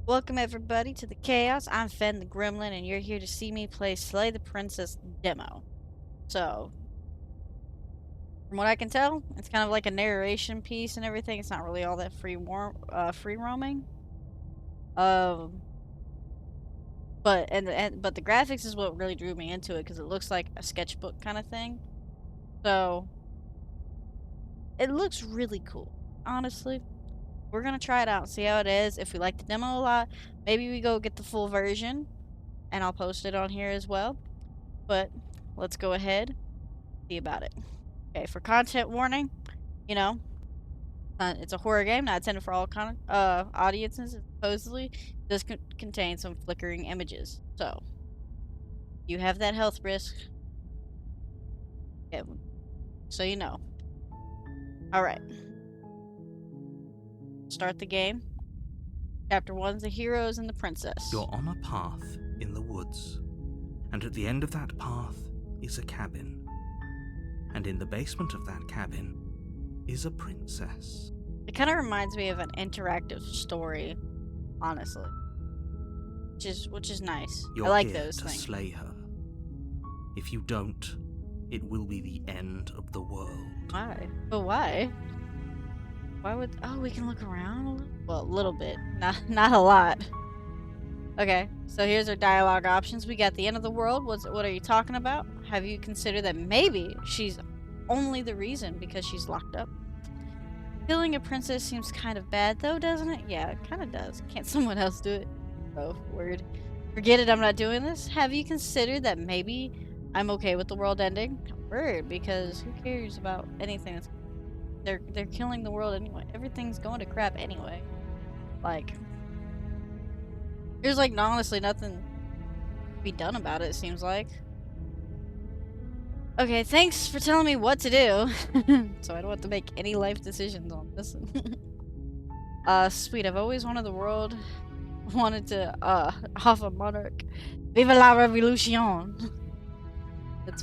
Welcome everybody to the Chaos. I'm Fen the Gremlin, and you're here to see me play Slay the Princess demo. So, from what I can tell, it's kind of like a narration piece and everything. It's not really all that free roaming. Um, but the graphics is what really drew me into it because it looks like a sketchbook kind of thing. So, it looks really cool. Honestly, we're gonna try it out and see how it is. If we like the demo a lot, maybe we go get the full version, and I'll post it on here as well. But let's go ahead, see about it. Okay, for content warning, you know, it's a horror game, not intended for all audiences. Supposedly, it does contain some flickering images. So, you have that health risk. Yeah, so you know. Alright. Start the game. Chapter 1's the heroes and the princess. You're on a path in the woods, and at the end of that path is a cabin. And in the basement of that cabin is a princess. It kind of reminds me of an interactive story, honestly. Which is nice. You're I like here those to things. slay her. If you don't, it will be the end of the world. Why? But why? Why would... Oh, we can look around a little? Well, a little bit. Not a lot. Okay, so here's our dialogue options. We got the end of the world. What are you talking about? Have you considered that maybe she's only the reason because she's locked up? Killing a princess seems kind of bad, though, doesn't it? Yeah, it kind of does. Can't someone else do it? Oh, word. Forget it, I'm not doing this. Have you considered that maybe I'm okay with the world ending? Word, because who cares about anything that's... They're killing the world anyway. Everything's going to crap anyway. Like, there's like honestly nothing to be done about it, it seems like. Okay, thanks for telling me what to do. So I don't have to make any life decisions on this. Sweet, I've always wanted the world. Wanted to, off a monarch. Viva la revolution!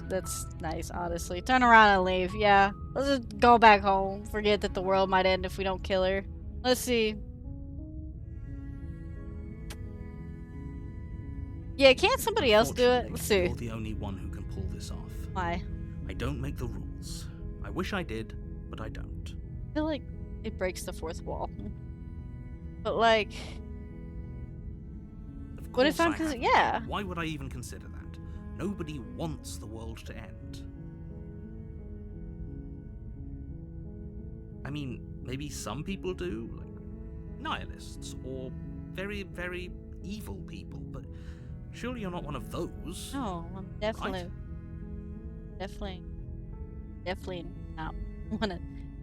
That's nice, honestly. Turn around and leave, yeah. Let's just go back home. Forget that the world might end if we don't kill her. Let's see. Yeah, can't somebody else do it? Let's see. You're the only one who can pull this off. Why? I don't make the rules. I wish I did, but I don't. I feel like it breaks the fourth wall. But like... Of What if course I'm... I Yeah. Why would I even consider that? Nobody wants the world to end. I mean, maybe some people do, like nihilists, or very, very evil people, but surely you're not one of those. No, I'm definitely... Right? Definitely not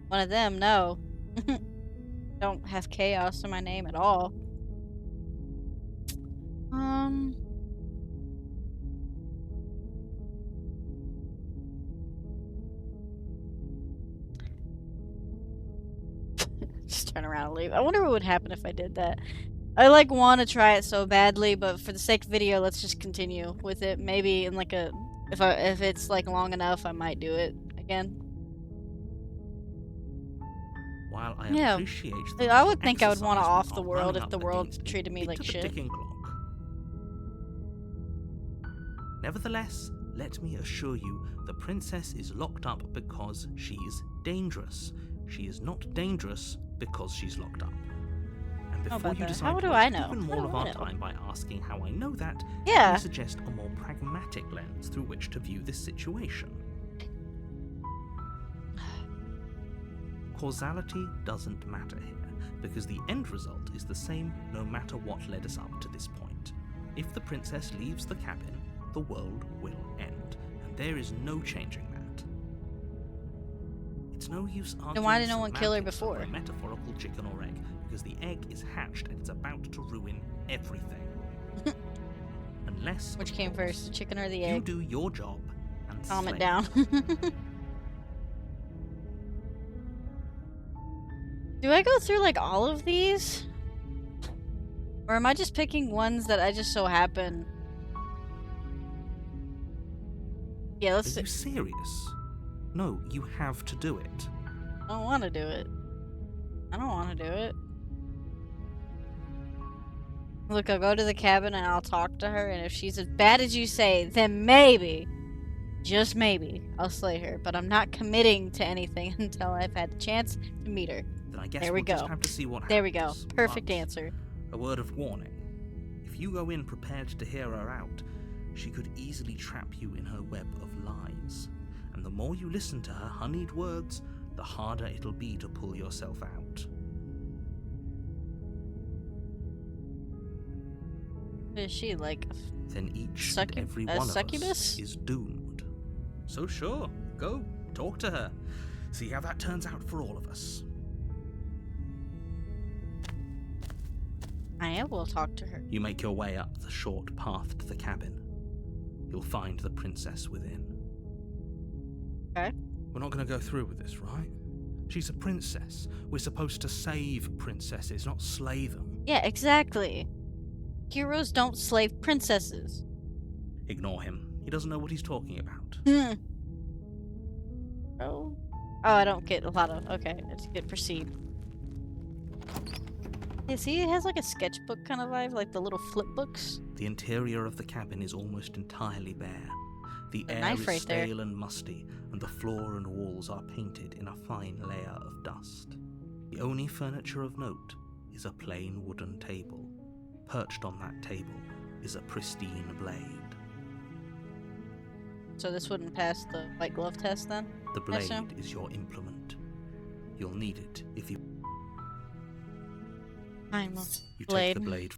one of them, no. Don't have chaos in my name at all. Just turn around and leave. I wonder what would happen if I did that. I like want to try it so badly, but for the sake of video, let's just continue with it. Maybe in like a if it's like long enough, I might do it again. While I appreciate I would think I would want to off the world if the world treated me like shit. Nevertheless, let me assure you, the princess is locked up because she's dangerous. She is not dangerous because she's locked up. And before you decide how do to I waste know? even more of our time by asking how I know that, Yeah. let me suggest a more pragmatic lens through which to view this situation. Causality doesn't matter here, because the end result is the same no matter what led us up to this point. If the princess leaves the cabin, the world will end, and there is no changing that. It's no use arguing. Then why did no one kill her before? A metaphorical chicken or egg, because the egg is hatched and it's about to ruin everything. Unless, which came first, the chicken or the egg? You do your job and calm it slay. down. Do I go through like all of these? Or am I just picking ones that I just so happen? Yeah, let's see. Are you serious? No, you have to do it. I don't want to do it. I don't want to do it. Look, I'll go to the cabin and I'll talk to her, and if she's as bad as you say, then maybe, just maybe, I'll slay her. But I'm not committing to anything until I've had the chance to meet her. Then I guess There we we'll just go. have to see what happens. There we go. Perfect But answer. a word of warning. If you go in prepared to hear her out, she could easily trap you in her web of lies. And the more you listen to her honeyed words, the harder it'll be to pull yourself out. Is she like Then each Succu- and every a one of us succubus? is doomed. So sure, go, talk to her. See how that turns out for all of us. I will talk to her. You make your way up the short path to the cabin. You'll find the princess within. Okay. We're not going to go through with this, right? She's a princess. We're supposed to save princesses, not slay them. Yeah, exactly. Heroes don't slave princesses. Ignore him. He doesn't know what he's talking about. Oh. Oh, I don't get a lot of... Okay, let's get proceed. Yeah, see, it has like a sketchbook kind of vibe, like the little flip books. The interior of the cabin is almost entirely bare. The air knife is right there. stale and musty, and the floor and walls are painted in a fine layer of dust. The only furniture of note is a plain wooden table. Perched on that table is a pristine blade. So this wouldn't pass the white glove test then? The I assume. blade is your implement. You'll need it if you I'm a take blade. the blade.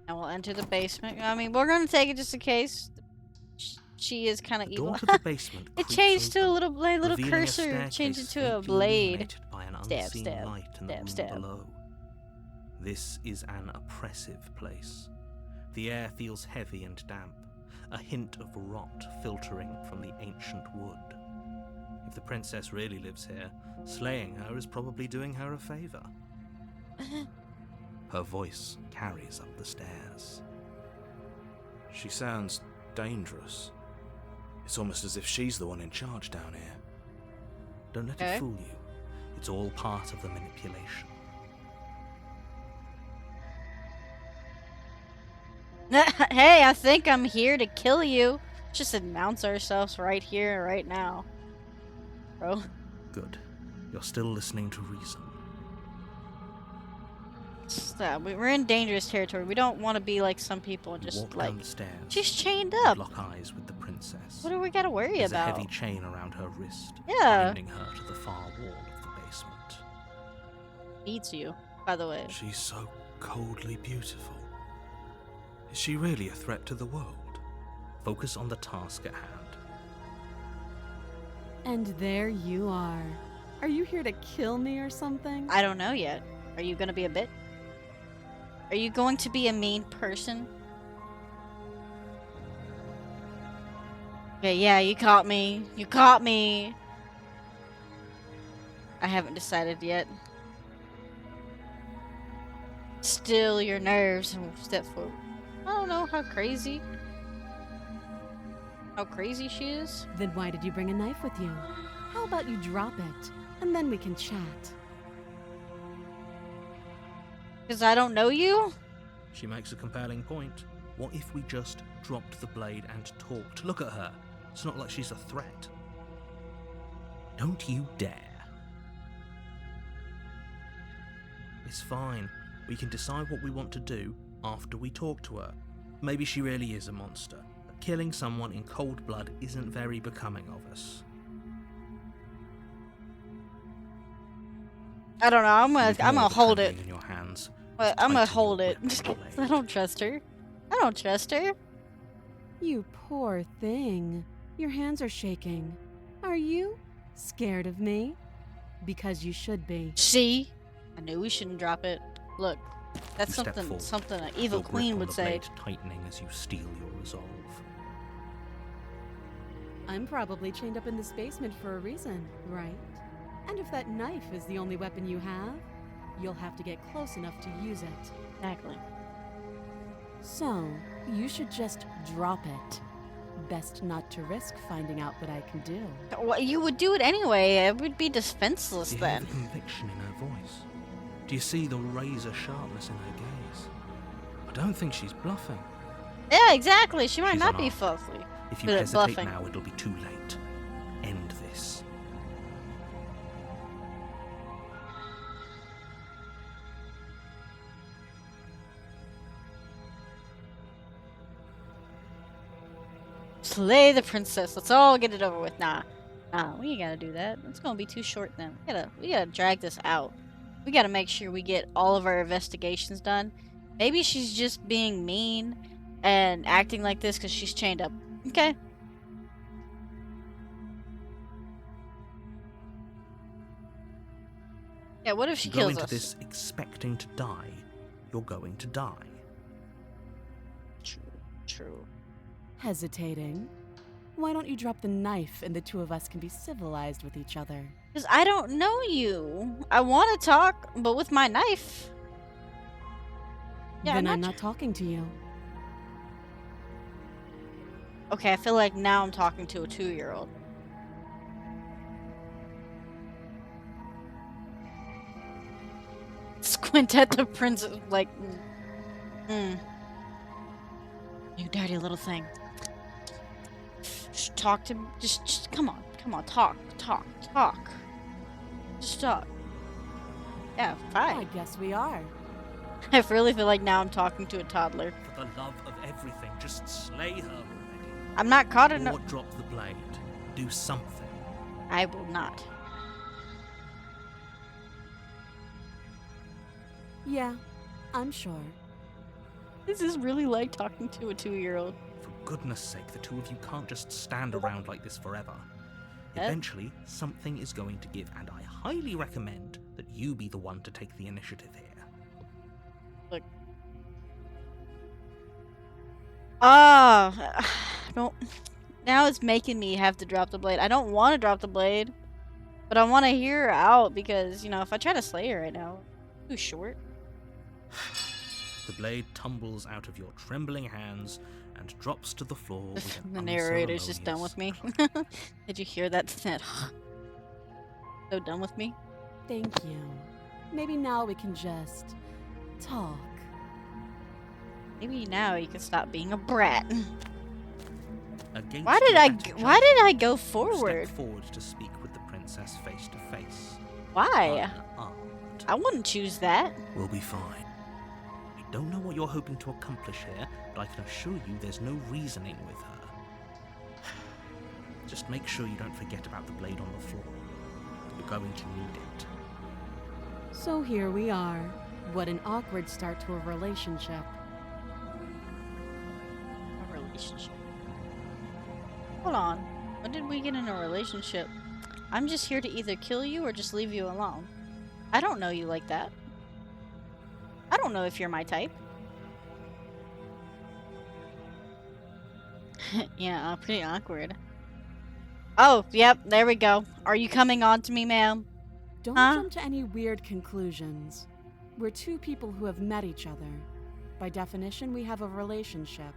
And we'll enter the basement. I mean, we're gonna take it just in case. She is kind of The evil. door to the basement It creaks changed to a open, little blade, little revealing a cursor. staircase Changed it to a faintly blade. illuminated by an Stab, unseen stab, light in the stab, room stab. below. This is an oppressive place. The air feels heavy and damp, a hint of rot filtering from the ancient wood. If the princess really lives here, slaying her is probably doing her a favor. Her voice carries up the stairs. She sounds dangerous. It's almost as if she's the one in charge down here. Don't let Okay. it fool you. It's all part of the manipulation. Hey, I think I'm here to kill you. Just announce ourselves right here, right now. Bro. Good. You're still listening to reason. Stop. We're in dangerous territory. We don't want to be like some people and You just walk like... down the stairs. She's chained and up. lock eyes with the princess. What do we gotta worry There's about? a heavy chain around her wrist, Yeah. binding her to the far wall of the basement. Beats you, by the way. She's so coldly beautiful. Is she really a threat to the world? Focus on the task at hand. And there you are. Are you here to kill me or something? I don't know yet. Are you gonna be a bit? Are you going to be a mean person? Okay, yeah, you caught me. You caught me. I haven't decided yet. Still your nerves and step forward. I don't know how crazy. How crazy she is. Then why did you bring a knife with you? How about you drop it, and then we can chat. Because I don't know you? She makes a compelling point. What if we just dropped the blade and talked? Look at her. It's not like she's a threat. Don't you dare. It's fine. We can decide what we want to do after we talk to her. Maybe she really is a monster. But killing someone in cold blood isn't very becoming of us. I don't know. I'm You gonna ignore the hold it. trembling in your hands. But Just I'm gonna tighten hold your it. grip of the I blade. don't trust her. I don't trust her. You poor thing. Your hands are shaking. Are you scared of me? Because you should be. See? I knew we shouldn't drop it. Look, that's You step something forward, an evil your grip queen on would the say. blade tightening as you steel your resolve. I'm probably chained up in this basement for a reason, right? And if that knife is the only weapon you have, you'll have to get close enough to use it. Exactly. So, you should just drop it. Best not to risk finding out what I can do. Well, you would do it anyway. I would be defenseless Do you hear then. the conviction in her voice? Do you see the razor sharpness in her gaze? I don't think she's bluffing. Yeah, exactly. She might She's not be unarmed. fussy. If you Good at hesitate bluffing. now, it'll be too late. End this. Slay the princess. Let's all get it over with. Nah, we ain't gotta do that. It's gonna be too short then. We gotta drag this out. We gotta make sure we get all of our investigations done. Maybe she's just being mean and acting like this because she's chained up. Okay. Yeah, what if she You go kills into us? this expecting to die, you're going to die. True. Hesitating? Why don't you drop the knife and the two of us can be civilized with each other? Because I don't know you. I want to talk, but with my knife. Yeah, Then I'm I'm not not talking to you. Okay, I feel like now I'm talking to a 2-year-old. Squint at the princess like, You dirty little thing. Just talk to me. Just come on, talk. Just talk. Yeah, I fine. guess we are. I really feel like now I'm talking to a toddler. For the love of everything, just slay her already. I'm not caught in Or drop the blade. Do something. I will not. Yeah, I'm sure. This is really like talking to a 2-year-old. For goodness sake, the two of you can't just stand around like this forever. Eh? Eventually, something is going to give, and I highly recommend that you be the one to take the initiative here. Look. Ah, don't. Now it's making me have to drop the blade. I don't want to drop the blade, but I want to hear her out because, you know, if I try to slay her right now, too short. The blade tumbles out of your trembling hands and drops to the floor with an The narrator's just done with me. unceremonious clunk. Did you hear that? So done with me? Thank you. Maybe now we can just talk. Maybe now you can stop being a brat. Against Why did your I better go judgment, you forward? Step forward to speak with the princess face to face. Why? Unarmed. I wouldn't choose that. We'll be fine. I don't know what you're hoping to accomplish here, but I can assure you there's no reasoning with her. Just make sure you don't forget about the blade on the floor. You're going to need it. So here we are. What an awkward start to a relationship. A relationship. Hold on. When did we get in a relationship? I'm just here to either kill you or just leave you alone. I don't know you like that. I don't know if you're my type. Yeah, pretty awkward. Oh, yep, there we go. Are you coming on to me, ma'am? Don't Huh? jump to any weird conclusions. We're two people who have met each other. By definition, we have a relationship.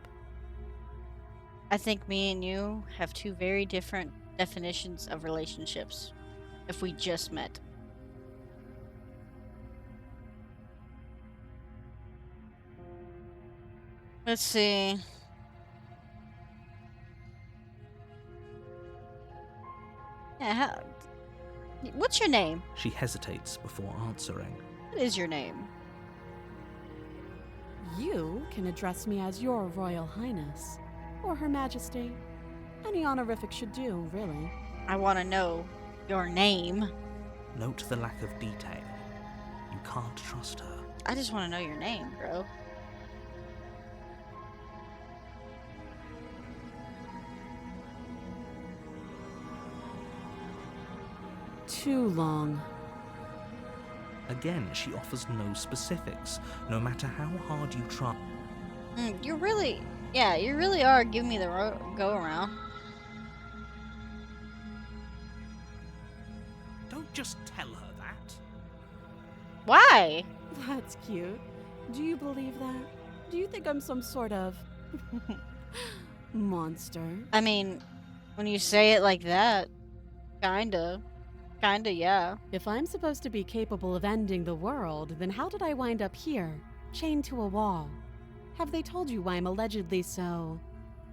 I think me and you have two very different definitions of relationships. If we just met. Let's see. Yeah, what's your name? She hesitates before answering. What is your name? You can address me as Your Royal Highness, or Her Majesty. Any honorific should do, really. I want to know your name. Note the lack of detail. You can't trust her. I just want to know your name, bro. Too long. Again, she offers no specifics, no matter how hard you try. You really are giving me the go around. Don't just tell her that. Why? That's cute. Do you believe that? Do you think I'm some sort of monster? I mean, when you say it like that, kinda. Kinda, yeah. If I'm supposed to be capable of ending the world, then how did I wind up here, chained to a wall? Have they told you why I'm allegedly so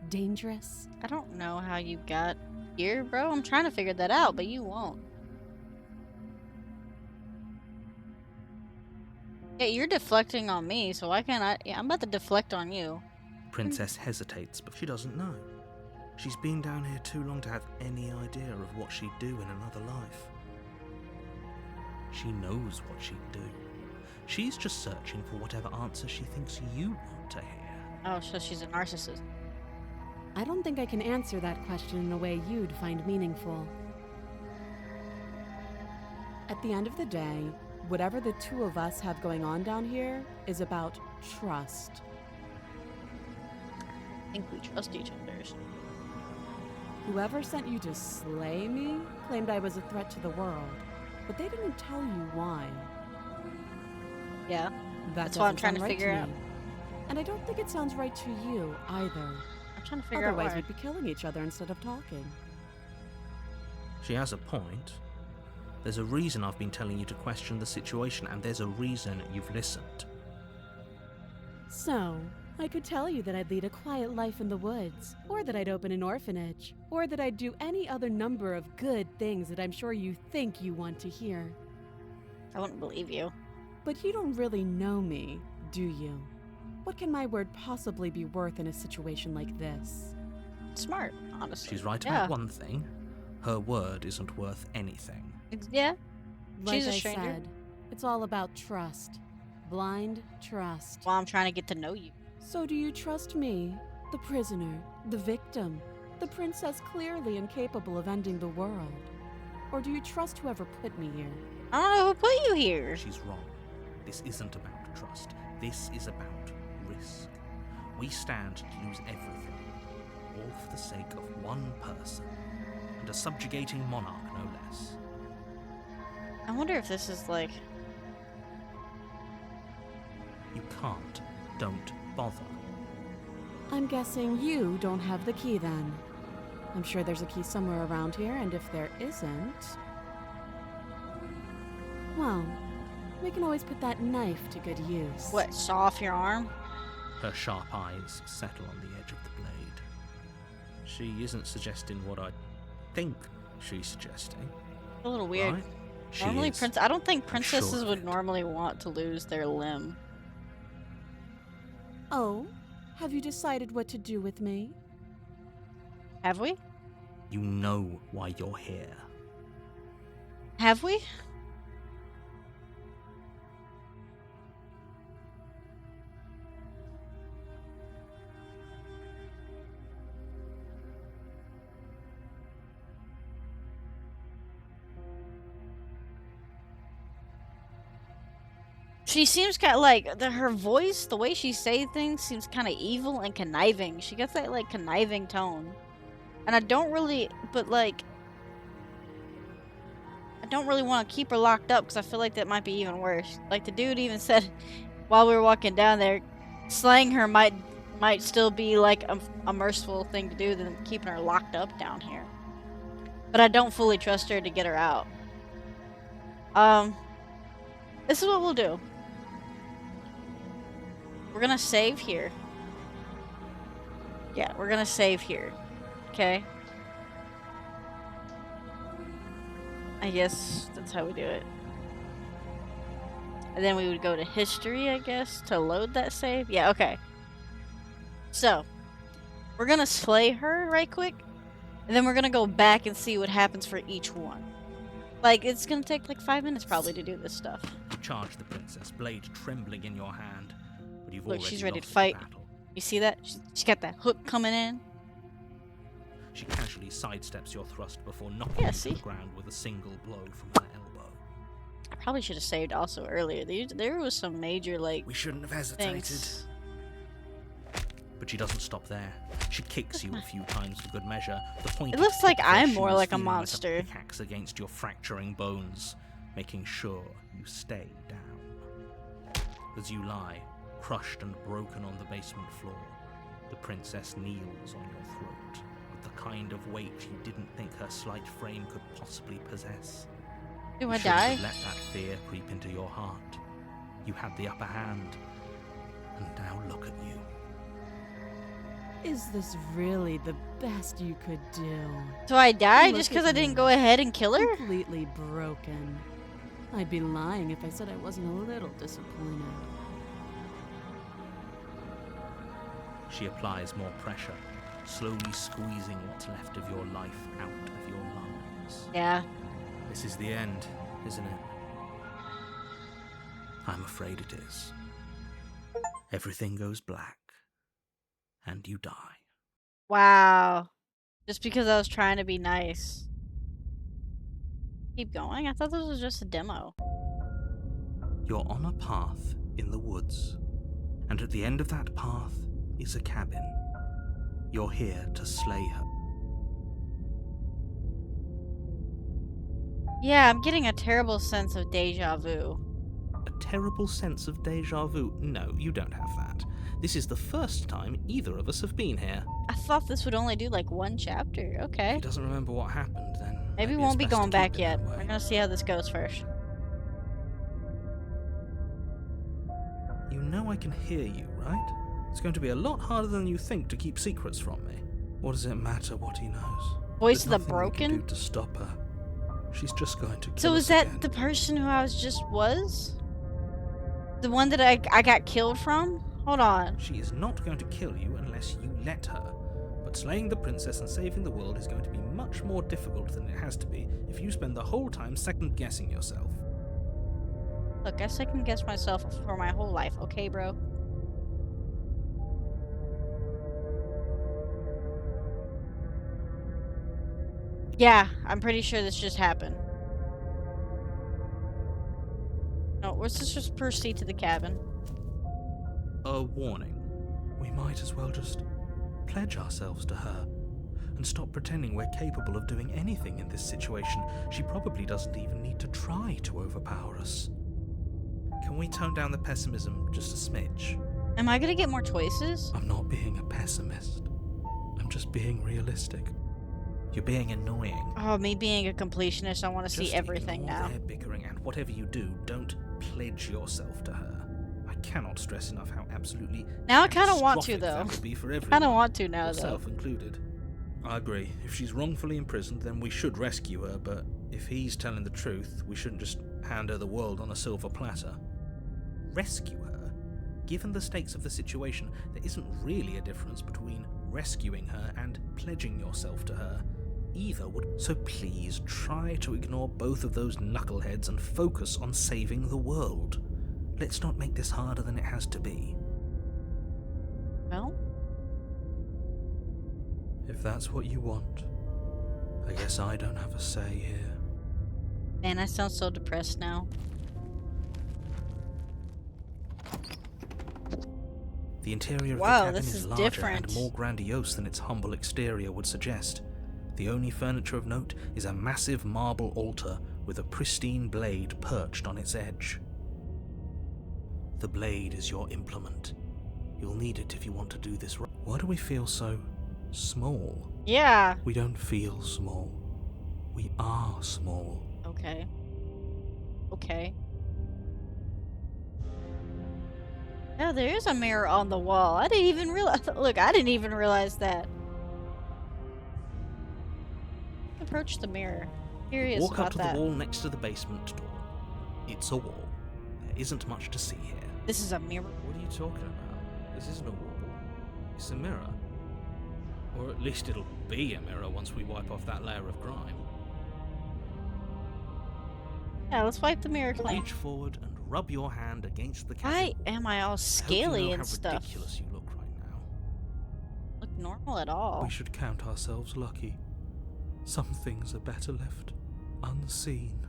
dangerous? I don't know how you got here, bro. I'm trying to figure that out, but you won't. Yeah, you're deflecting on me, so why can't I? Yeah, I'm about to deflect on you. Princess hesitates, but she doesn't know. She's been down here too long to have any idea of what she'd do in another life. She knows what she'd do. She's just searching for whatever answer she thinks you want to hear. Oh, so she's a narcissist. I don't think I can answer that question in a way you'd find meaningful. At the end of the day, whatever the two of us have going on down here is about trust. I think we trust each other. Whoever sent you to slay me claimed I was a threat to the world, but they didn't tell you why. Yeah, That that's what I'm doesn't trying sound to right figure me. out. And I don't think it sounds right to you either. I'm trying to figure out Otherwise, why. we'd be killing each other instead of talking. She has a point. There's a reason I've been telling you to question the situation, and there's a reason you've listened. So, I could tell you that I'd lead a quiet life in the woods, or that I'd open an orphanage, or that I'd do any other number of good things that I'm sure you think you want to hear. I wouldn't believe you. But you don't really know me, do you? What can my word possibly be worth in a situation like this? Smart, honestly. She's right Yeah. about one thing. Her word isn't worth anything. Yeah. Like She's a I stranger. said, it's all about trust. Blind trust. Well, I'm trying to get to know you. So do you trust me, the prisoner, the victim, the princess clearly incapable of ending the world? Or do you trust whoever put me here? I don't know who put you here. She's wrong. This isn't about trust. This is about risk. We stand to lose everything, all for the sake of one person, and a subjugating monarch, no less. I wonder if this is like... You can't. Don't bother. I'm guessing you don't have the key then. I'm sure there's a key somewhere around here, and if there isn't... well, we can always put that knife to good use. What, saw off your arm? Her sharp eyes settle on the edge of the blade. She isn't suggesting what I think she's suggesting. A little weird. Right? She Normally, is. I don't think I'm princesses sure of would it. normally want to lose their limb. Oh, have you decided what to do with me? Have we? You know why you're here. Have we? She seems kind of like her voice, the way she says things, seems kind of evil and conniving. She gets that like conniving tone, and I don't really, but like, I don't really want to keep her locked up because I feel like that might be even worse. Like the dude even said while we were walking down there, slaying her might still be like a merciful thing to do than keeping her locked up down here. But I don't fully trust her to get her out. This is what we'll do. We're gonna save here. Yeah, we're gonna save here. Okay? I guess that's how we do it. And then we would go to history, I guess, to load that save. Yeah, okay. So, we're gonna slay her right quick, and then we're gonna go back and see what happens for each one. Like, it's gonna take like 5 minutes probably to do this stuff. You charge the princess, blade trembling in your hand, but you've Look, already she's ready lost to the fight. battle. You see that? She's got that hook coming in. She casually sidesteps your thrust before knocking Yeah, you to see? the ground with a single blow from her elbow. I probably should have saved also earlier. There was some major, like, We shouldn't have hesitated. things. But she doesn't stop there. She kicks you a few times for good measure. The point It is looks to like kick her I'm more shoes like a feeling monster. Like a pickaxe against your fracturing bones, making sure you stay down. As you lie, crushed and broken on the basement floor, the princess kneels on your throat with the kind of weight you didn't think her slight frame could possibly possess. Do You I shouldn't die? have let that fear creep into your heart. You had the upper hand, and now look at you. Is this really the best you could do? So I die Look just because at I didn't me. go ahead and kill her? Completely broken. I'd be lying if I said I wasn't a little disappointed. She applies more pressure, slowly squeezing what's left of your life out of your lungs. Yeah. This is the end, isn't it? I'm afraid it is. Everything goes black, and you die. Wow. Just because I was trying to be nice. Keep going? I thought this was just a demo. You're on a path in the woods, and at the end of that path is a cabin. You're here to slay her. Yeah, I'm getting a terrible sense of deja vu. A terrible sense of deja vu. No, you don't have that. This is the first time either of us have been here. I thought this would only do like one chapter. If Okay. he doesn't remember what happened, then Maybe we it's won't be best to going keep back it yet. that way. We're gonna see how this goes first. You know I can hear you, right? It's going to be a lot harder than you think to keep secrets from me. What does it matter what he knows? Voice There's of the nothing we can Broken? do to stop her. She's just going to kill So us is that again. the person who I was? The one that I got killed from? Hold on. She is not going to kill you unless you let her. But slaying the princess and saving the world is going to be much more difficult than it has to be if you spend the whole time second-guessing yourself. Look, I second guessed myself for my whole life, okay, bro? Yeah, I'm pretty sure this just happened. No, let's just proceed to the cabin. A warning. We might as well just pledge ourselves to her and stop pretending we're capable of doing anything in this situation. She probably doesn't even need to try to overpower us. Can we tone down the pessimism just a smidge? Am I gonna get more choices? I'm not being a pessimist. I'm just being realistic. You're being annoying. Oh, me being a completionist, I want to see Just everything ignore now. their bickering, and whatever you do, don't pledge yourself to her. I cannot stress enough how absolutely Now I kind of want to, catastrophic though. that would be for everyone, Kind of want to now, though. yourself included. I agree. If she's wrongfully imprisoned, then we should rescue her, but if he's telling the truth, we shouldn't just hand her the world on a silver platter. Rescue her? Given the stakes of the situation, there isn't really a difference between rescuing her and pledging yourself to her. Either would. So please try to ignore both of those knuckleheads and focus on saving the world. Let's not make this harder than it has to be. Well, If that's what you want, I guess I don't have a say here. man, I sound so depressed now. The interior of Wow, the cabin this is is larger different. and more grandiose than its humble exterior would suggest. The only furniture of note is a massive marble altar with a pristine blade perched on its edge. The blade is your implement. You'll need it if you want to do this right. Why do we feel so small? Yeah. We don't feel small. We are small. Okay. Okay. Yeah, there is a mirror on the wall. I didn't even realize. Look, I didn't even realize that. Approach the mirror. Curious Walk up about to that. the wall next to the basement door. It's a wall. There isn't much to see here. This is a mirror. What are you talking about? This isn't a wall. It's a mirror. Or at least it'll be a mirror once we wipe off that layer of grime. Yeah, let's wipe the mirror clean. Reach forward and rub your hand against the cabin. Why am I all I hope scaly you know and how stuff? ridiculous you look right now. Look normal at all. We should count ourselves lucky. Some things are better left unseen.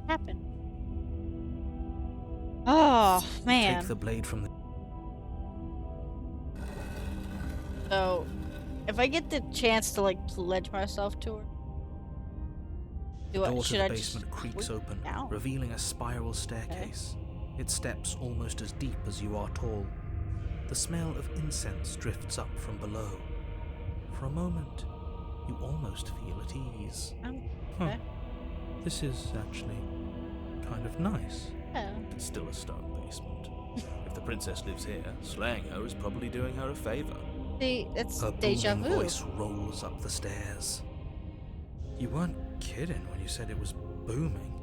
Happen. Oh man. Take the blade from the So, if I get the chance to like pledge myself to her, door to should the I just basement creaks quit open, now? revealing a spiral staircase. Its steps almost as deep as you are tall. The smell of incense drifts up from below. For a moment, You almost feel at ease. Okay. This is actually kind of nice. Yeah. It's still a stone basement. If the princess lives here, slaying her is probably doing her a favor. See, it's Her deja booming vu. voice rolls up the stairs. You weren't kidding when you said it was booming.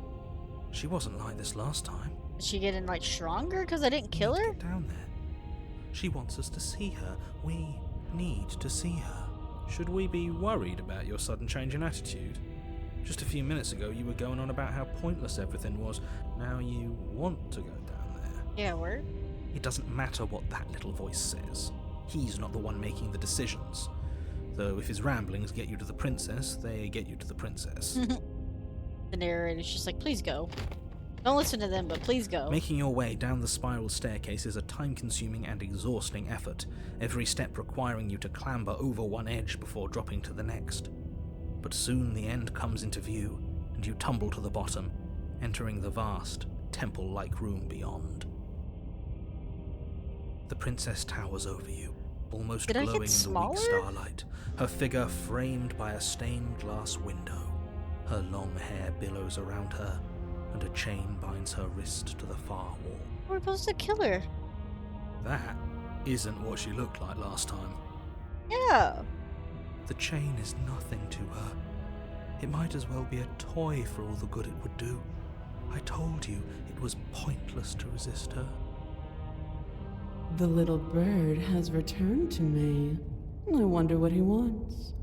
She wasn't like this last time. Is she getting like stronger because I didn't We kill need to her? get down there. She wants us to see her. We need to see her. Should we be worried about your sudden change in attitude? Just a few minutes ago, you were going on about how pointless everything was. Now you want to go down there. Yeah, word. It doesn't matter what that little voice says. He's not the one making the decisions. Though if his ramblings get you to the princess, they get you to the princess. The narrator's just like, please go. Don't listen to them, but please go. Making your way down the spiral staircase is a time-consuming and exhausting effort, every step requiring you to clamber over one edge before dropping to the next. But soon the end comes into view, and you tumble to the bottom, entering the vast, temple-like room beyond. The princess towers over you, almost Did I get glowing in the smaller? weak starlight, her figure framed by a stained glass window. Her long hair billows around her, and a chain binds her wrist to the far wall. We're supposed to kill her. That isn't what she looked like last time. Yeah. The chain is nothing to her. It might as well be a toy for all the good it would do. I told you it was pointless to resist her. The little bird has returned to me. I wonder what he wants.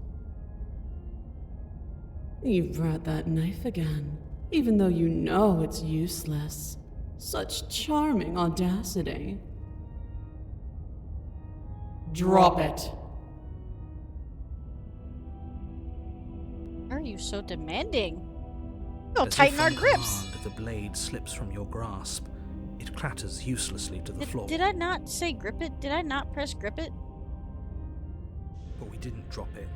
You've brought that knife again, even though you know it's useless. Such charming audacity. Drop it. Why are you so demanding? Go As if tighten our from grips. command, the blade slips from your grasp. It clatters uselessly to the floor. Did I not say grip it? Did I not press grip it? But we didn't drop it.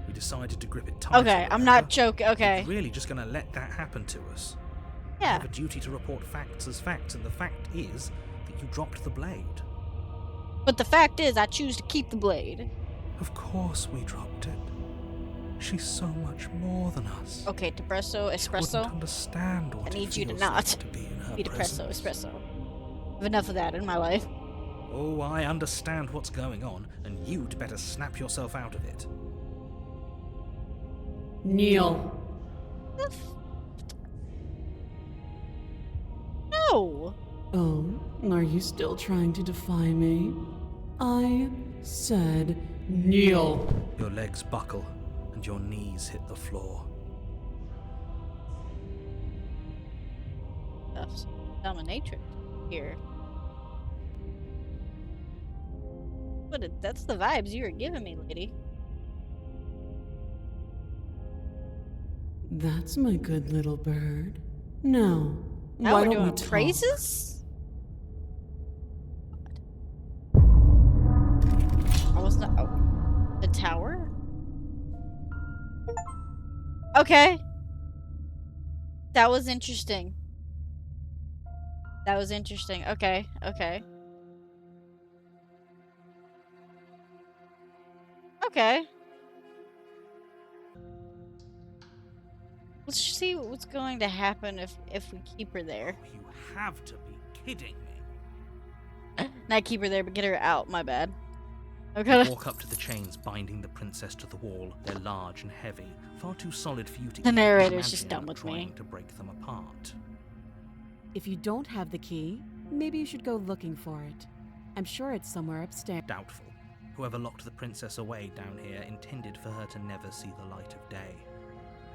We decided to grip it tighter. Okay, I'm remember? not joking. Okay. We're really just gonna let that happen to us. We Yeah. have a duty to report facts as facts, and the fact is that you dropped the blade. But the fact is, I choose to keep the blade. Of course we dropped it. She's so much more than us. Okay, depresso, You wouldn't espresso. understand what I it need you to feels not like to be in her Be depresso, presence. espresso. I have enough of that in my life. Oh, I understand what's going on, and you'd better snap yourself out of it. Kneel. No. Oh, are you still trying to defy me? I said kneel. Your legs buckle, and your knees hit the floor. That's dominatrix here. But that's the vibes you were giving me, lady. That's my good little bird. Now, Now why we're don't we doing talk? praises? I was not. Oh, the tower? Okay. That was interesting. That was interesting. Okay, okay. Okay. Let's see what's going to happen if we keep her there. Oh, you have to be kidding me. Not keep her there, but get her out. My bad. Okay. Walk up to the chains binding the princess to the wall. They're large and heavy, far too solid for you to The even narrator's imagine just done with me. trying to break them apart. If you don't have the key, maybe you should go looking for it. I'm sure it's somewhere upstairs. Doubtful. Whoever locked the princess away down here intended for her to never see the light of day.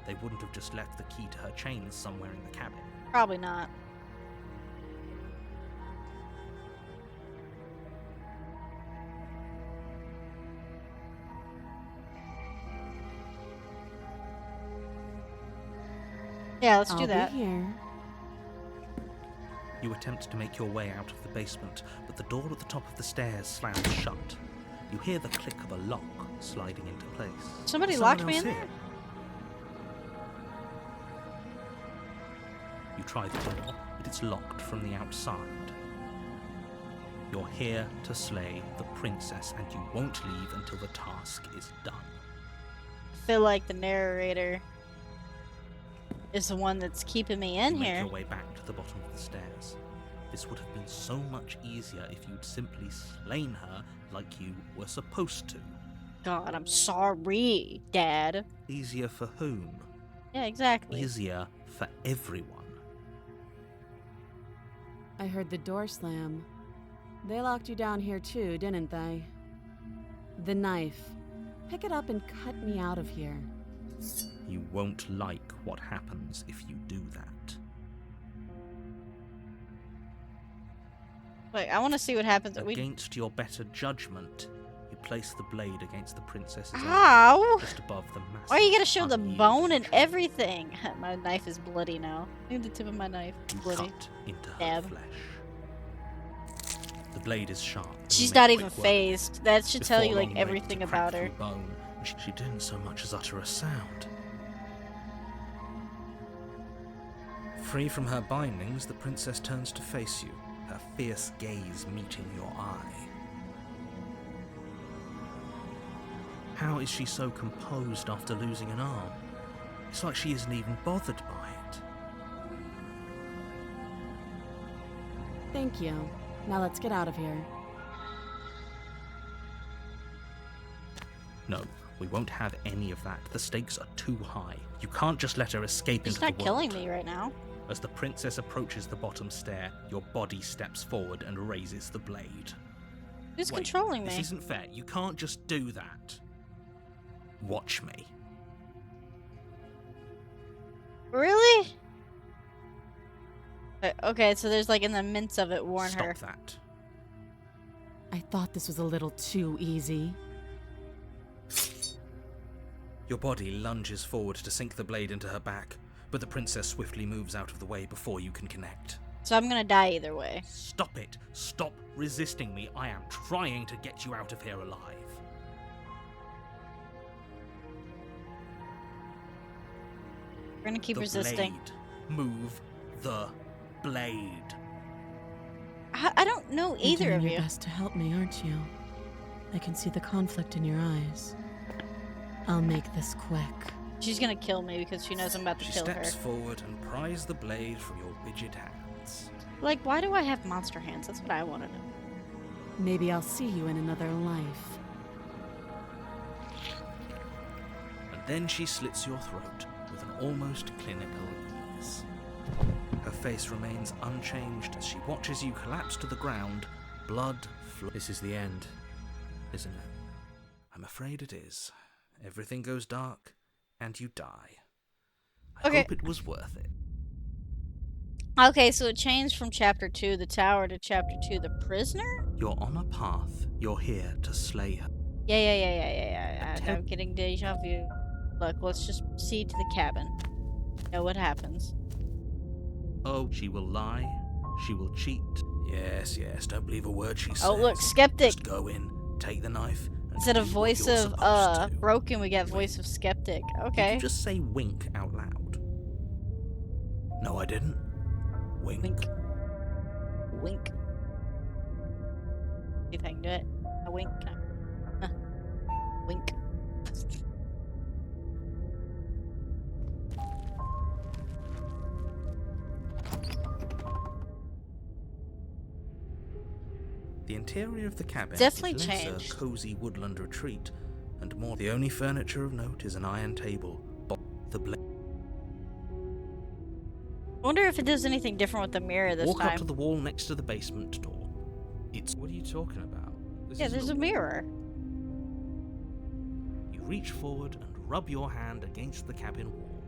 They wouldn't have just left the key to her chains somewhere in the cabin. Probably not. Yeah, let's I'll do that. be here. You attempt to make your way out of the basement, but the door at the top of the stairs slams shut. You hear the click of a lock sliding into place. Somebody Is locked someone me in else there? here? You try the door, but it's locked from the outside. You're here to slay the princess, and you won't leave until the task is done. feel like the narrator is the one that's keeping me in You make here. your way back to the bottom of the stairs. This would have been so much easier if you'd simply slain her like you were supposed to. God, I'm sorry, Dad. Easier for whom? Yeah, exactly. Easier for everyone. I heard the door slam. They locked you down here too, didn't they? The knife. Pick it up and cut me out of here. You won't like what happens if you do that. Wait, I want to see what happens. Against your better judgment, you place the blade against the princess's arm, Ow! just above the massive. Why are you gonna show the unyielding bone and shaft. everything? My knife is bloody now. Look at the tip of my knife. It's You bloody. cut into her Dab. flesh. The blade is sharp. and you She's make not quick even work of it. phased. That should tell Before you like long, ready everything to crack about her. through bone, and she didn't so much as utter a sound. Free from her bindings, the princess turns to face you, her fierce gaze meeting your eye. How is she so composed after losing an arm? It's like she isn't even bothered by it. Thank you. Now let's get out of here. No, we won't have any of that. The stakes are too high. You can't just let her escape She's into not the killing world. me right now. As the princess approaches the bottom stair, your body steps forward and raises the blade. Who's Wait, controlling This me? isn't fair. You can't just do that. Watch me. Really? Okay, so there's like in the midst of it, warn Stop her. that. I thought this was a little too easy. Your body lunges forward to sink the blade into her back, but the princess swiftly moves out of the way before you can connect. So I'm gonna die either way. Stop it. Stop resisting me. I am trying to get you out of here alive. We're gonna keep The resisting. blade. Move the blade. I don't know either You're of doing you. your best to help me, aren't you? I can see the conflict in your eyes. I'll make this quick. She's gonna kill me because she knows I'm about to She kill her. steps forward and pries the blade from your rigid hands. Like, why do I have monster hands? That's what I want to know. Maybe I'll see you in another life. And then she slits your throat with an almost clinical ease. Her face remains unchanged as she watches you collapse to the ground, blood This is the end, isn't it? I'm afraid it is. Everything goes dark, and you die. I Okay. hope it was worth it. Okay, so it changed from chapter 2, the tower, to chapter 2, the prisoner? You're on a path. You're here to slay her. Yeah. I'm getting deja vu. Look, let's just proceed to the cabin. Know what happens. Oh, she will lie. She will cheat. Yes, don't believe a word she says. Oh, look, skeptic. Just go in, take the knife, and Instead of do what voice you're of, supposed to. broken, we get voice of skeptic. Did Okay. you just say wink out loud? No, I didn't. Wink. Wink. Wink. See if I can do it. A wink. Huh. Wink. The interior of the cabin Definitely is less changed. a cozy woodland retreat, and more. The only furniture of note is an iron table. The blade. I wonder if it does anything different with the mirror this Walk time. up to the wall next to the basement door. It's. What are you talking about? This Yeah, isn't there's a mirror. You reach forward and rub your hand against the cabin wall.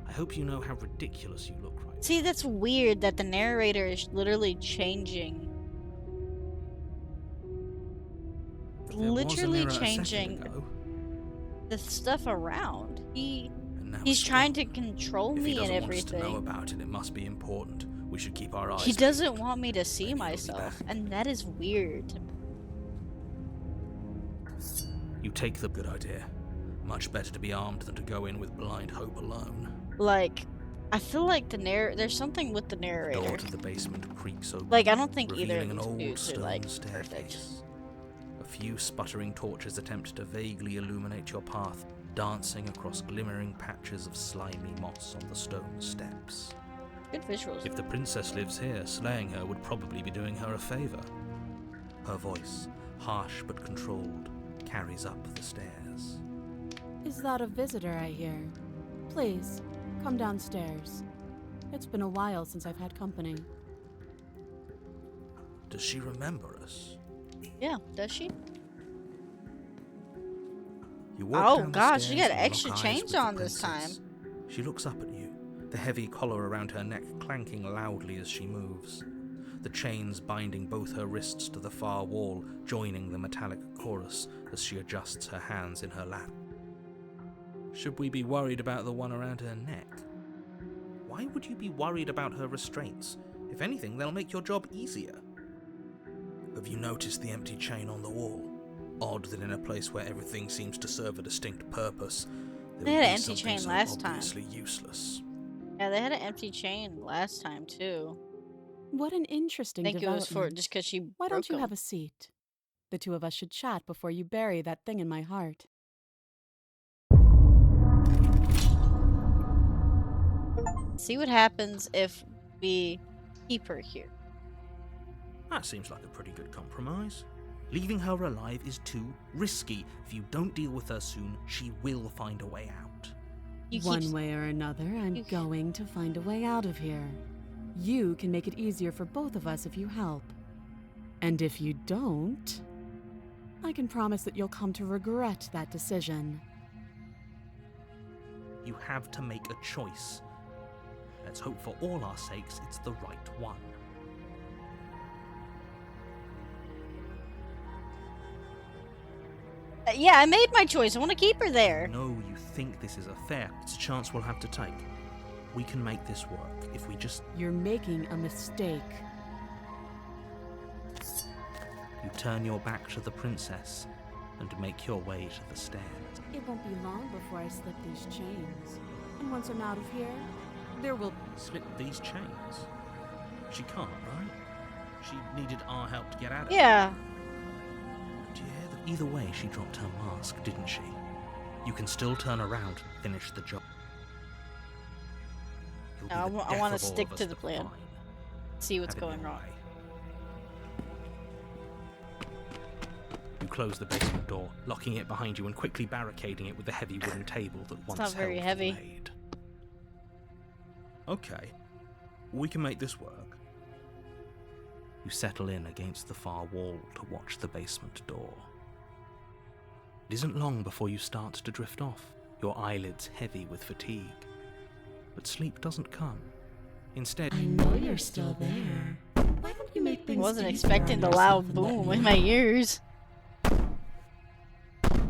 I hope you know how ridiculous you look right See, that's weird that the narrator is literally changing. now. There was a Literally mirror a second changing ago, the stuff around. and now He's it's trying gone. to control If he me doesn't and want us to know everything. about it, it must be important. We should keep our eyes. He doesn't peeled. want me to see Maybe he'll be myself, back. and that is weird to me. You take the good idea. Much better to be armed than to go in with blind hope alone. Like, I feel like there's something with the The narrator. door to the basement creaks open. Like, I don't think either of revealing an these old dudes are, stone like, staircase. perfect. A few sputtering torches attempt to vaguely illuminate your path, dancing across glimmering patches of slimy moss on the stone steps. Good visuals. If the princess lives here, slaying her would probably be doing her a favor. Her voice, harsh but controlled, carries up the stairs. Is that a visitor I hear? Please, come downstairs. It's been a while since I've had company. Does she remember us? Yeah, does she? You walk Oh down the gosh, she stairs got and extra lock eyes chains with the on this princess. She looks up at you, the heavy collar around her neck clanking loudly as she moves. The chains binding both her wrists to the far wall, joining the metallic chorus as she adjusts her hands in her lap. Should we be worried about the one around her neck? Why would you be worried about her restraints? If anything, they'll make your job easier. Have you noticed the empty chain on the wall? Odd that in a place where everything seems to serve a distinct purpose, there They would had be an empty something chain so last time. obviously useless. Yeah, they had an empty chain last time too. What an I interesting think it was development. for just because she Why broke don't you them. have a seat? The two of us should chat before you bury that thing in my heart. See what happens if we keep her here. That seems like a pretty good compromise. Leaving her alive is too risky. If you don't deal with her soon, she will find a way out. You keep One way or another, I'm you- going to find a way out of here. You can make it easier for both of us if you help. And if you don't, I can promise that you'll come to regret that decision. You have to make a choice. Let's hope for all our sakes it's the right one. Yeah, I made my choice. I want to keep her there. No, you think this is fair. It's a chance we'll have to take. We can make this work if we just... You're making a mistake. You turn your back to the princess and make your way to the stairs. It won't be long before I slip these chains. And once I'm out of here, there will... Slip these chains? She can't, right? She needed our help to get out of it. Yeah. Do you hear that? Either way, she dropped her mask, didn't she? You can still turn around and finish the job. It'll be No, the I death wanna of all stick of to us the plan. find. See what's Have it going your wrong. way. You close the basement door, locking it behind you and quickly barricading it with the heavy wooden table that once not very held heavy. the blade. Okay, we can make this work. You settle in against the far wall to watch the basement door. It isn't long before you start to drift off, your eyelids heavy with fatigue. But sleep doesn't come. Instead, I know you're still there. Why don't you make I things wasn't easier expecting on the yourself loud and let boom me in my out? ears.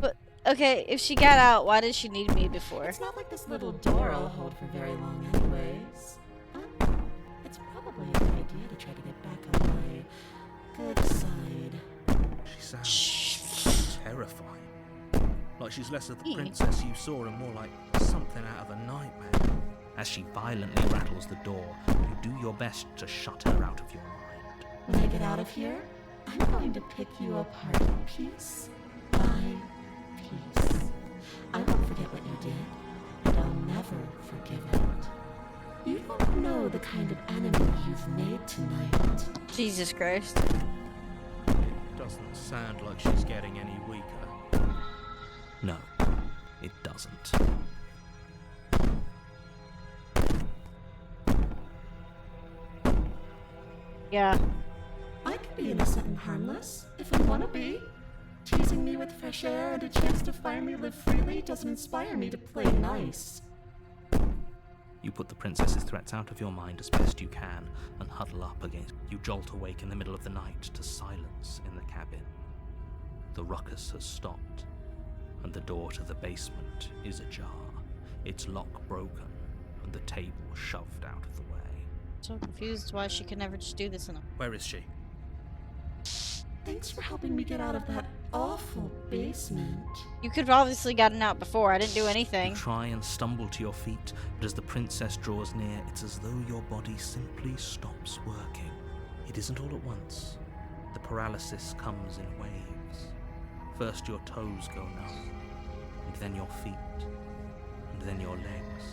But, okay, if she got out, why did she need me before? It's not like this little door will hold for very long anyways. It's probably a good idea to try to get back on my good side. she sounds terrifying. Like she's less of the Yeah. princess you saw and more like something out of a nightmare. As she violently rattles the door, you do your best to shut her out of your mind. When I get out of here, I'm going to pick you apart piece by piece. I won't forget what you did, and I'll never forgive it. You don't know the kind of enemy you've made tonight. Jesus Christ. It doesn't sound like she's getting any weaker. No, it doesn't. Yeah. I can be innocent and harmless, if I want to be. Teasing me with fresh air and a chance to finally live freely doesn't inspire me to play nice. You put the princess's threats out of your mind as best you can and huddle up against. You jolt awake in the middle of the night to silence in the cabin. The ruckus has stopped, and the door to the basement is ajar, its lock broken, and the table shoved out of the way. So confused why she could never just do this in a... Where is she? Thanks for helping me get out of that awful basement. You could have obviously gotten out before. I didn't do You anything. try and stumble to your feet, but as the princess draws near, it's as though your body simply stops working. It isn't all at once. The paralysis comes in waves. First your toes go numb, and then your feet, and then your legs.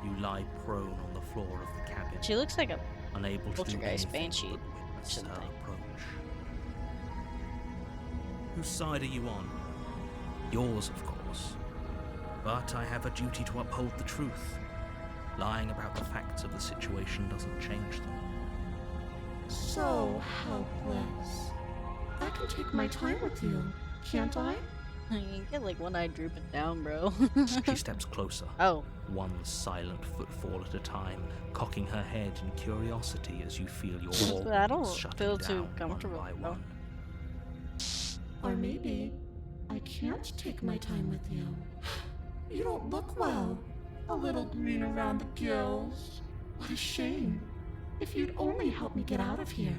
You lie prone on the floor of the cabin, She looks like a unable to do poltergeist anything banshee but witness her something. approach. Whose side are you on? Yours, of course. But I have a duty to uphold the truth. Lying about the facts of the situation doesn't change them. So helpless. I can take my time with you, can't I? You get like one eye drooping down, bro. She steps closer, Oh, one silent footfall at a time, cocking her head in curiosity as you feel your walls I don't shutting feel down too comfortable, one by though. one. Or maybe I can't take my time with you. You don't look well. A little green around the gills. What a shame. If you'd only help me get out of here,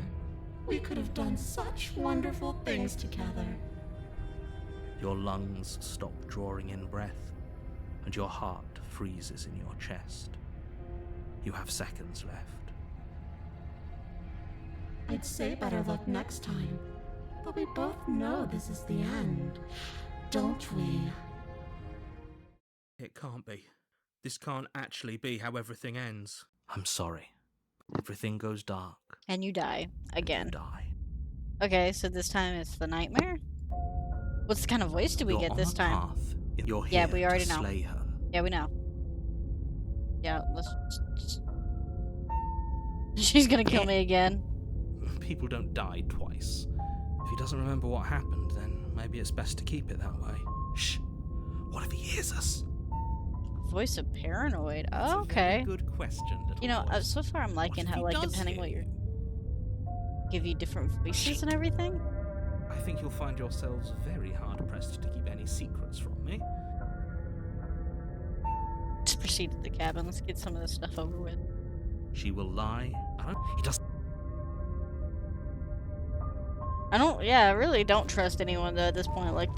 we could have done such wonderful things together. Your lungs stop drawing in breath, and your heart freezes in your chest. You have seconds left. I'd say better luck next time, but we both know this is the end, don't we? It can't be. This can't actually be how everything ends. I'm sorry. Everything goes dark. And you die And again. you die. Okay, so this time it's the nightmare? What kind of voice do we You're get on this a time? path. You're Yeah, here we already to know. slay her. Yeah, we know. Yeah, She's gonna kill me again. People don't die twice. If he doesn't remember what happened, then maybe it's best to keep it that way. Shh. What if he hears us? Voice of paranoid. That's Oh, a very okay. good question, little You know, voice. so far I'm liking What if how, he like, does depending hear what you're... you? Give you different voices and everything? I think you'll find yourselves very hard-pressed to keep any secrets from me. Let's proceed to the cabin. Let's get some of this stuff over with. She will lie. He doesn't. I really don't trust anyone though at this point. Like,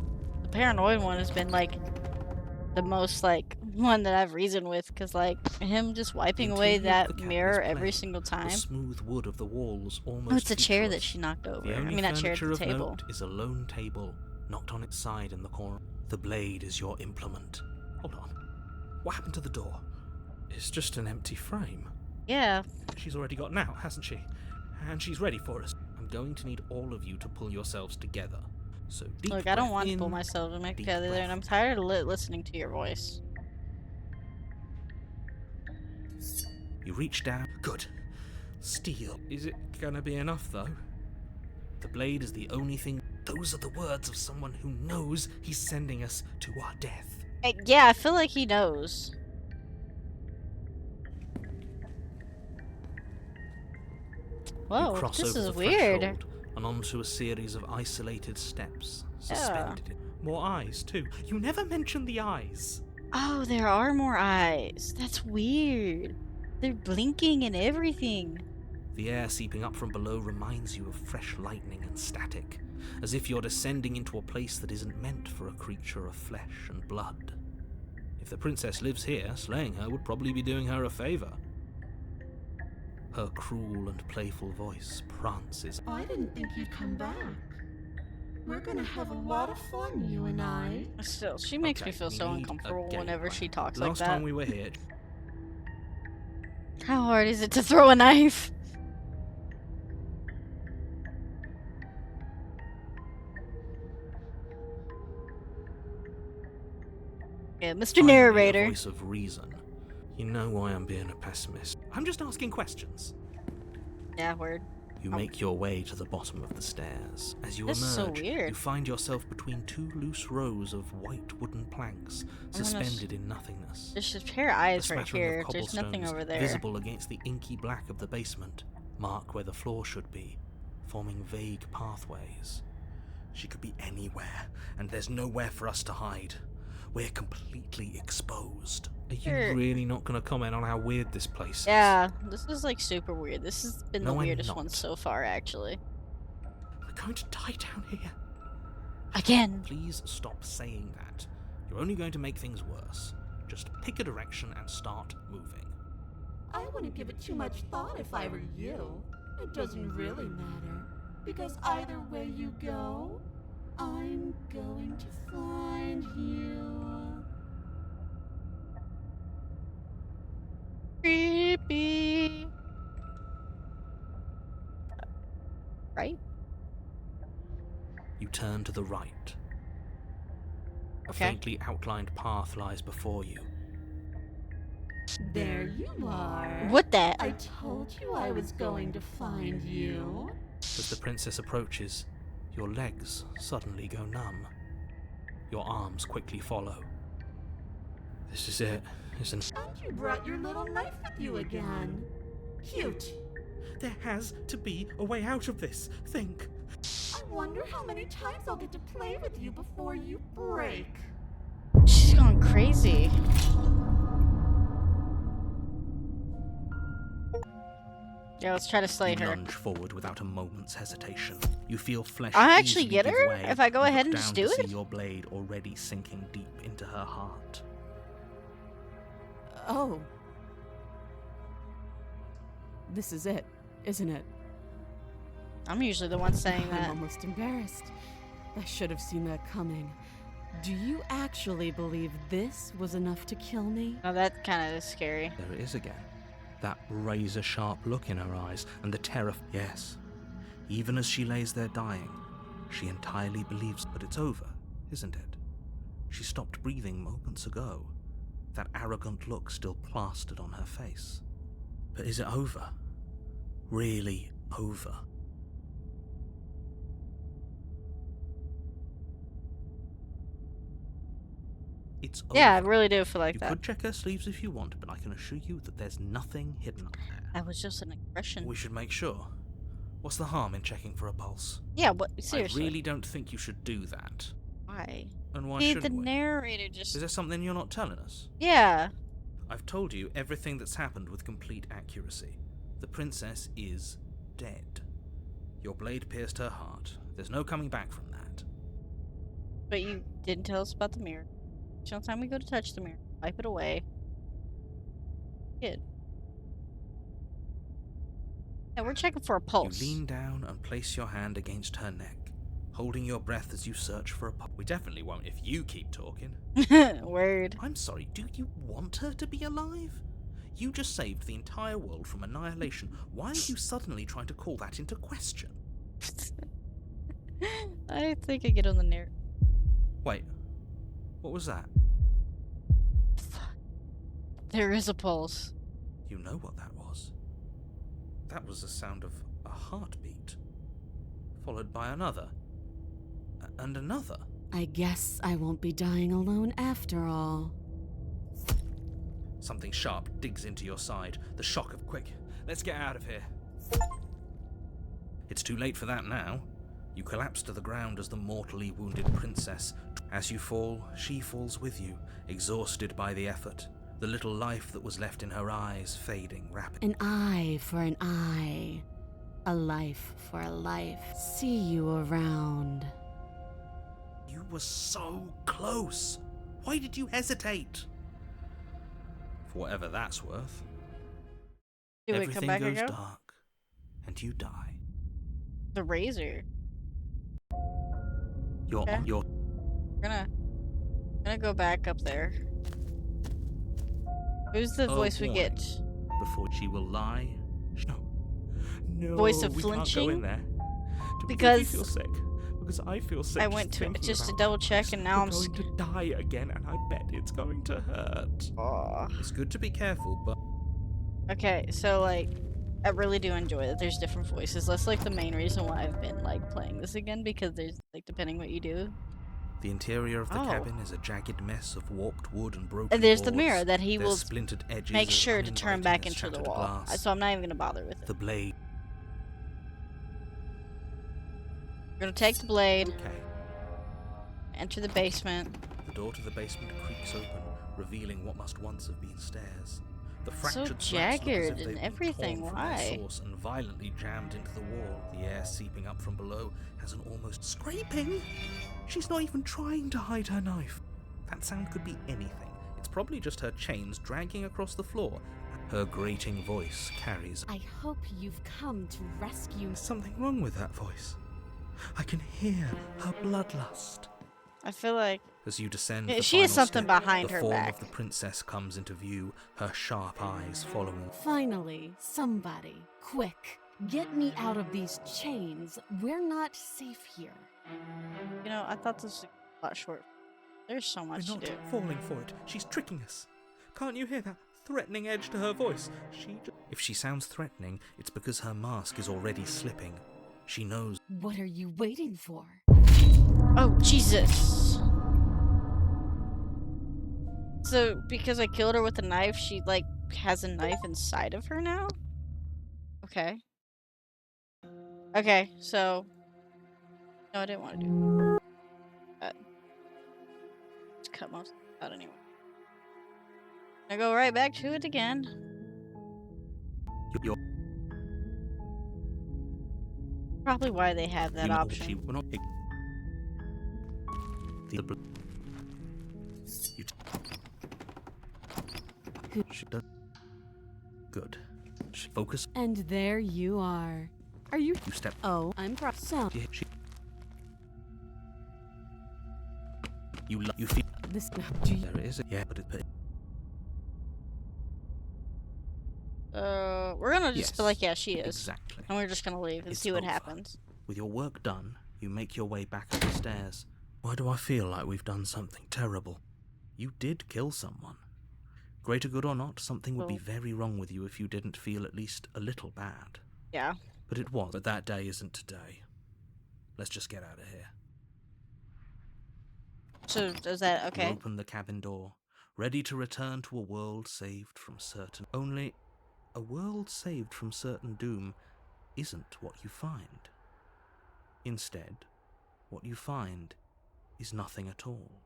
the paranoid one has been, like, the most, like, one that I've reasoned with. Because, like, him just wiping away interior of that the cabin mirror is every plain. single time. The smooth wood of the walls almost. Oh, it's a chair that featureless. she knocked over. The I only mean, that chair at furniture the of table. note is a lone table, knocked on its side in the corner. The blade is your implement. Hold on. What happened to the door? It's just an empty frame. Yeah. She's already gotten out, hasn't she? And she's ready for us. I'm going to need all of you to pull yourselves together. So deep Look, I don't breath want to in, pull myself to make deep together, breath and I'm tired of listening to your voice. You reach down. Good. Steel. Is it gonna be enough, though? The blade is the only thing. Those are the words of someone who knows he's sending us to our death. Yeah, I feel like he knows. Whoa, You cross this over is the weird. threshold and onto a series of isolated steps, suspended in. More eyes, too. You never mention the eyes. Oh, there are more eyes. That's weird. They're blinking and everything. The air seeping up from below reminds you of fresh lightning and static, as if you're descending into a place that isn't meant for a creature of flesh and blood. If the princess lives here, slaying her would probably be doing her a favor. Her cruel and playful voice prances. I didn't think you'd come back. We're gonna have a lot of fun, you and I. Still, she makes me Okay, feel we so need a uncomfortable game whenever plan. she talks Last like that. time we were here, How hard is it to throw a knife? Yeah, Mr. Finally, a Narrator. voice of reason. you know why I'm being a pessimist. I'm just asking questions. Yeah, word. You make your way to the bottom of the stairs. As you This is so emerge, weird. you find yourself between two loose rows of white wooden planks, suspended in nothingness. There's just a pair of eyes A right smattering of here. There's nothing cobblestones over there. visible against the inky black of the basement, mark where the floor should be, forming vague pathways. She could be anywhere, and there's nowhere for us to hide. We're completely exposed. Are you Sure. really not going to comment on how weird this place is? Yeah, this is like super weird. This has been No, the I'm weirdest not. one so far, actually. We're going to die down here. Again. Please stop saying that. You're only going to make things worse. Just pick a direction and start moving. I wouldn't give it too much thought if I were you. It doesn't really matter. Because either way you go, I'm going to find you. Creepy. Right? You turn to the right. A Okay. faintly outlined path lies before you. There you are. What the? I told you I was going to find you. As the princess approaches, your legs suddenly go numb. Your arms quickly follow. This is it, isn't it? And you brought your little knife with you again. Cute. There has to be a way out of this. Think. I wonder how many times I'll get to play with you before you break. She's going crazy. Yeah, let's try to slay You her. lunge forward without a moment's hesitation. You feel flesh I'll actually easily get give her way if I go look ahead and down just to do see it? your blade already sinking deep into her heart. Oh. This is it, isn't it? I'm usually the one saying I'm that. almost embarrassed. I should have seen that coming. Do you actually believe this was enough to kill me? Oh, that kind of is scary. There it is again. That razor-sharp look in her eyes and the terror. Yes. Even as she lays there dying, she entirely believes. But it's over, isn't it? She stopped breathing moments ago. That arrogant look still plastered on her face. But is it over? Really over? It's over. Yeah, I really do feel like You that. could check her sleeves if you want, but I can assure you that there's nothing hidden up there. That was just an expression. We should make sure. What's the harm in checking for a pulse? Yeah, what? Seriously. I really don't think you should do that. Why? And why Hey, the shouldn't we? narrator just. Is there something you're not telling us? Yeah. I've told you everything that's happened with complete accuracy. The princess is dead. Your blade pierced her heart. There's no coming back from that. But you didn't tell us about the mirror. Each time we go to touch the mirror, wipe it away. Good. Yeah, we're checking for a pulse. You lean down and place your hand against her neck, holding your breath as you search for a pulse. We definitely won't if you keep talking. Word. I'm sorry, do you want her to be alive? You just saved the entire world from annihilation. Why are you suddenly trying to call that into question? I think I get on the narrator. Wait, what was that? There is a pulse. You know what that was. That was the sound of a heartbeat, followed by another, and another. I guess I won't be dying alone after all. Something sharp digs into your side. The shock of quick. Let's get out of here. It's too late for that now. You collapse to the ground as the mortally wounded princess. As you fall, she falls with you, exhausted by the effort. The little life that was left in her eyes fading rapidly. An eye for an eye. A life for a life. See you around. You were so close. Why did you hesitate? For whatever that's worth. Do we Everything come back and goes go? dark, and you die. The razor. You're Okay. on your. Gonna go back up there. Who's the Oh, voice we warning. get? Before she will lie. No, Voice of we can't go flinching? in there. Because you feel sick. Because I feel sick. I went to it just to double check, and now I'm going to die again, and I bet it's going to hurt. Oh. It's good to be careful, but Okay, so like, I really do enjoy that there's different voices. That's like the main reason why I've been like playing this again, because there's like depending what you do. the interior of the Oh. cabin is a jagged mess of warped wood and broken And there's the boards. mirror that he There's will splintered edges make as sure to turn uninviting back as into the shattered wall. glass. So I'm not even gonna bother with it. The blade. We're gonna take the blade, Okay. enter the basement. The door to the basement creaks open, revealing what must once have been stairs. The So fractured slats look as jagged if and they've been everything, torn from their why? source and violently jammed into the wall. The air seeping up from below has an almost scraping. She's not even trying to hide her knife. That sound could be anything. It's probably just her chains dragging across the floor. Her grating voice carries. I hope you've come to rescue. There's something wrong with that voice. I can hear her bloodlust. I feel like As you descend Yeah, the she has final something step, behind the her form back. of the princess comes into view, her sharp eyes following. Finally, somebody, quick, get me out of these chains. We're not safe here. You know, I thought this was a lot short. There's so We're much to not do. falling for it. She's tricking us. Can't you hear that threatening edge to her voice? If she sounds threatening, it's because her mask is already slipping. She knows. What are you waiting for? Oh, Jesus. So, because I killed her with a knife, she, like, has a knife inside of her now? Okay. Okay, so... No, I didn't want to do that. Just cut most of it out anyway. I go right back to it again. You're Probably why they have that option. She will not. She does. Good. She focus. And there you are. Are you? You step. Oh, I'm so. You feel. This. There it is. Yeah, but it. We're gonna just Yes, be like, yeah, she is. Exactly. And we're just gonna leave and It's see what over. happens. With your work done, you make your way back up the stairs. Why do I feel like we've done something terrible? You did kill someone. Greater good or not, something would be Well- very wrong with you if you didn't feel at least a little bad. Yeah. But it was. But that day isn't today. Let's just get out of here. So, is that You okay? open the cabin door, ready to return to a world saved from certain... Only, a world saved from certain doom isn't what you find. Instead, what you find is nothing at all.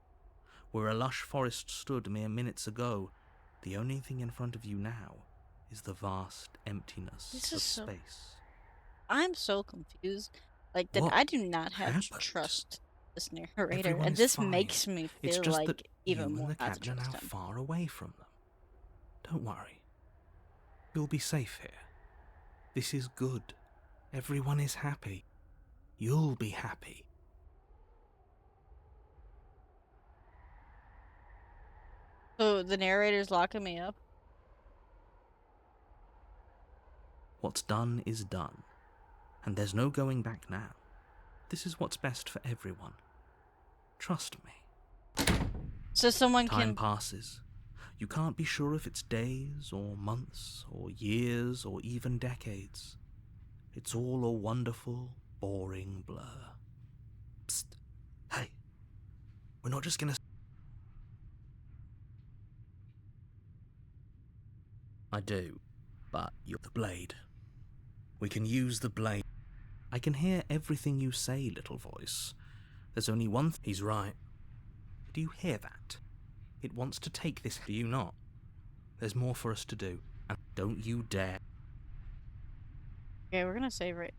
Where a lush forest stood mere minutes ago, the only thing in front of you now is the vast emptiness This of is so- space. I'm so confused. Like, that What I do not have to happened? trust this narrator, Everyone and is this fine. makes me It's feel just like that even you more and the not to captain are now trust him. far away from them. Don't worry. You'll be safe here. This is good. Everyone is happy. You'll be happy. So, the narrator's locking me up? What's done is done. And there's no going back now. This is what's best for everyone. Trust me. So someone Time can... passes. You can't be sure if it's days, or months, or years, or even decades. It's all a wonderful, boring blur. Psst. Hey. We're not just gonna... I do, but you're the blade. We can use the blade. I can hear everything you say, little voice. There's only one He's right. Do you hear that? It wants to take this. Do you not? There's more for us to do. And don't you dare. Okay, we're gonna save it.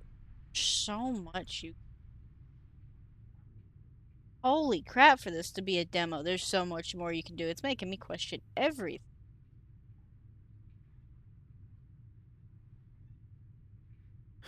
So much you... Holy crap for this to be a demo. There's so much more you can do. It's making me question everything.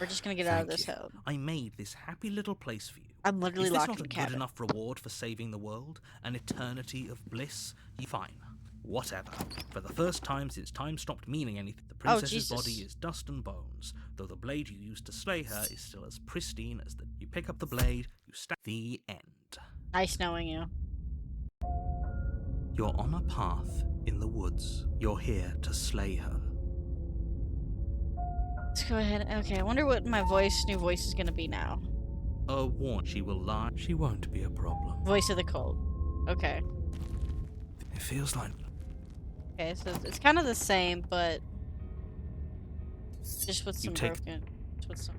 We're just gonna get out of this Thank you. hell. I made this happy little place for you. I'm literally Is this locked not in a the good cabin. enough reward for saving the world? An eternity of bliss? Fine. Whatever. For the first time since time stopped meaning anything, the princess's Jesus. body is dust and bones, though the blade you used to slay her is still as pristine as the... You pick up the blade, you stab... The end. Nice knowing you. You're on a path in the woods. You're here to slay her. Let's go ahead. Okay, I wonder what my new voice is gonna be now. A warn. She will lie. She won't be a problem. Voice of the cold. Okay. It feels like... Okay, so it's kind of the same, but just with some take- broken. Just with some.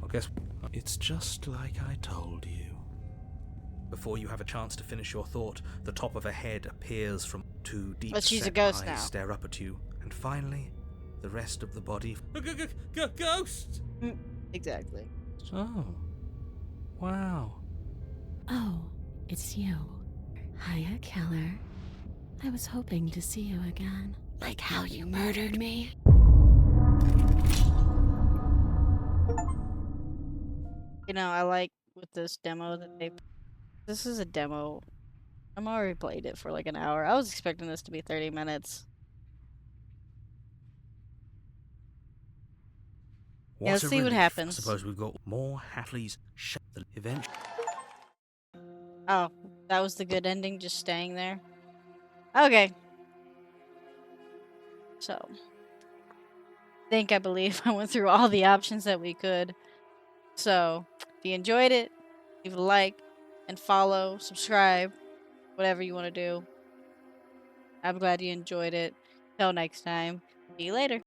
I guess it's just like I told you. Before you have a chance to finish your thought, the top of her head appears from two deep But she's a set ghost eyes now. stare up at you, and finally, the rest of the body... Ghost! Exactly. Oh. Wow. Oh, it's you. Hiya, Keller. I was hoping to see you again. Like how you murdered me? You know, I like with this demo that they. This is a demo. I'm already played it for like an hour. I was expecting this to be 30 minutes. Yeah, let's What a see what relief. I happens. suppose we've got more Hatley's eventually. Oh, that was the good ending, just staying there. Okay. So, I believe I went through all the options that we could. So, if you enjoyed it, leave a like and follow, subscribe, whatever you want to do. I'm glad you enjoyed it. Till next time, see you later.